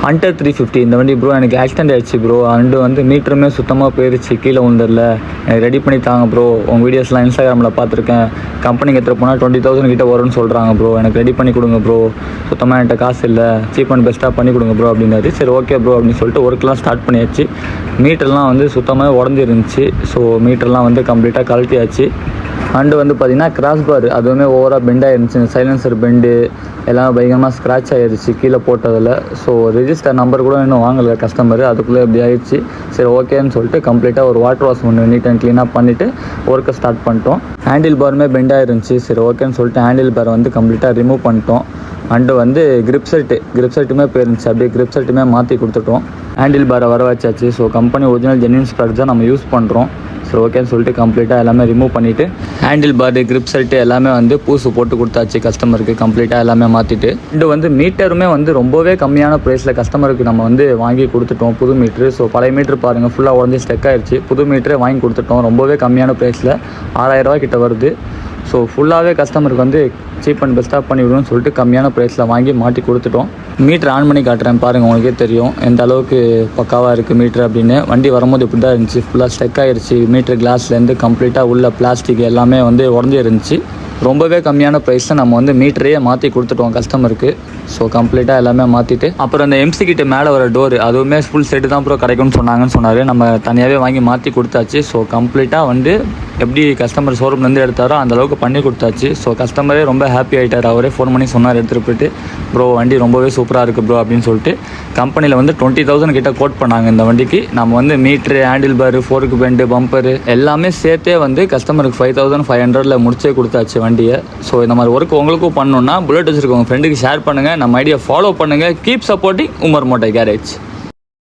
Hunter 350 இந்த வண்டி bro எனக்கு ஆக்சிடென்ட் ஆயிடுச்சு ப்ரோ. அண்டு வந்து மீட்டருமே சுத்தமாக போயிடுச்சு, கீழே விழுந்துடல. எனக்கு ரெடி பண்ணி தாங்க ப்ரோ. உங்கள் வீடியோஸ்லாம் இன்ஸ்டாகிராமில் பார்த்துருக்கேன். கம்பெனிக்கு எடுத்துகிட்டு போனால் 20,000 கிட்ட வரும்னு சொல்கிறாங்க ப்ரோ. எனக்கு ரெடி பண்ணி கொடுங்க ப்ரோ, சுத்தமாக என்கிட்ட காசு இல்லை, சீப் அண்ட் பெஸ்ட்டாக பண்ணி கொடுங்க ப்ரோ அப்படின்னாரு. சரி ஓகே ப்ரோ அப்படின்னு சொல்லிட்டு ஒர்க்லாம் ஸ்டார்ட் பண்ணியாச்சு. மீட்டர்லாம் வந்து சுத்தமாக உடஞ்சிருந்துச்சு. ஸோ மீட்டர்லாம் வந்து கம்ப்ளீட்டாக கழட்டியாச்சு. அண்டு வந்து பார்த்திங்கன்னா கிராஸ் பார் அதுவுமே ஓவராக பெண்ட் ஆகிருந்துச்சு. சைலன்சர் பெண்டு எல்லாம் பயங்கரமாக ஸ்க்ராட்ச் ஆகிருச்சு கீழே போட்டதில். ஸோ ரெஜிஸ்டர் நம்பர் கூட இன்னும் வாங்கலை கஸ்டமர், அதுக்குள்ளே எப்படி ஆகிடுச்சு. சரி ஓகேன்னு சொல்லிட்டு கம்ப்ளீட்டாக ஒரு வாட்டர் வாஷ் ஒன்று நீட் அண்ட் க்ளீனாக பண்ணிவிட்டு ஒர்க்கை ஸ்டார்ட் பண்ணிட்டோம். ஹேண்டில் பாருமே பெண்ட் ஆகிருந்துச்சு. சரி ஓகேன்னு சொல்லிட்டு ஹேண்டில் பார் வந்து கம்ப்ளீட்டாக ரிமூவ் பண்ணிட்டோம். அண்டு வந்து கிரிப் செட்டுமே போயிருந்துச்சு, அப்படியே கிரிப் செட்டுமே மாற்றி கொடுத்துட்டோம். ஹேண்டில் பாரை வர வச்சாச்சு. So company original genuine spares தான் நம்ம யூஸ் பண்ணுறோம். ஸோ ஓகேன்னு சொல்லிட்டு கம்ப்ளீட்டாக எல்லாமே ரிமூவ் பண்ணிவிட்டு ஹேண்டில் பார் கிரிப் செட்டு எல்லாமே வந்து பூசு போட்டு கொடுத்தாச்சு கஸ்டமருக்கு. கம்ப்ளீட்டாக எல்லாமே மாற்றிட்டு அண்டு வந்து மீட்டருமே வந்து ரொம்பவே கம்மியான ப்ரைஸில் கஸ்டமருக்கு நம்ம வந்து வாங்கி கொடுத்துட்டோம் புது மீட்ரு. ஸோ பழைய மீட்ரு பாருங்கள் ஃபுல்லாக உடஞ்சி ஸ்டெக் ஆயிடுச்சு. புது மீட்டரே வாங்கி கொடுத்துட்டோம் ரொம்பவே கம்மியான ப்ரைஸில், 6,000 ரூபா கிட்ட வருது. ஸோ ஃபுல்லாகவே கஸ்டமருக்கு வந்து சீப் அண்ட் பெஸ்ட்டாக பண்ணிவிடுவோம்னு சொல்லிட்டு கம்மியான ப்ரைஸில் வாங்கி மாட்டி கொடுத்துட்டோம். மீட்ரு ஆன் பண்ணி காட்டுறேன் பாருங்கள், உங்களுக்கே தெரியும் எந்த அளவுக்கு பக்காவாக இருக்குது மீட்ரு அப்படின்னு. வண்டி வரும்போது இப்படி தான் இருந்துச்சு, ஃபுல்லாக ஸ்டெக் ஆகிருச்சு. மீட்ரு கிளாஸ்லேருந்து கம்ப்ளீட்டாக உள்ள பிளாஸ்டிக் எல்லாமே வந்து உடஞ்சி இருந்துச்சு. ரொம்பவே கம்மியான ப்ரைஸில் நம்ம வந்து மீட்டரையே மாற்றி கொடுத்துட்டோம் கஸ்டமருக்கு. ஸோ கம்ப்ளீட்டாக எல்லாமே மாற்றிட்டு அப்புறம் அந்த எம்சி கிட்ட மேலே வர டோரு அதுவுமே ஃபுல் செட்டு தான் ப்ரோ கிடைக்கும்னு சொன்னார். நம்ம தனியாகவே வாங்கி மாற்றி கொடுத்தாச்சு. ஸோ கம்ப்ளீட்டாக வந்து எப்படி கஸ்டமர் ஷோரூம்லேருந்து எடுத்தாரோ அந்தளவுக்கு பண்ணி கொடுத்தாச்சு. ஸோ கஸ்டமரே ரொம்ப ஹாப்பி ஆகிட்டார். அவரே ஃபோன் பண்ணி சொன்னார் எடுத்துகிட்டு போய்ட்டு, ப்ரோ வண்டி ரொம்பவே சூப்பராக இருக்குது ப்ரோ அப்படின்னு சொல்லிட்டு. கம்பெனியில் வந்து 20,000 கிட்ட கோட் பண்ணாங்க இந்த வண்டிக்கு. நம்ம வந்து மீட்ரு, ஹேண்டில் பாரு, ஃபோர்க்கு பெண்டு, பம்பரு எல்லாமே சேர்த்தே வந்து கஸ்டமருக்கு 5,500 முடிச்சே கொடுத்தாச்சு வண்டியை. ஸோ இந்த மாதிரி ஒர்க் உங்களுக்கும் பண்ணணுன்னா புல்லட் வச்சுருக்கோங்க ஃப்ரெண்டுக்கு ஷேர் பண்ணுங்கள், நம்ம ஐடியா ஃபாலோ பண்ணுங்கள். Keep supporting Umar moto garage.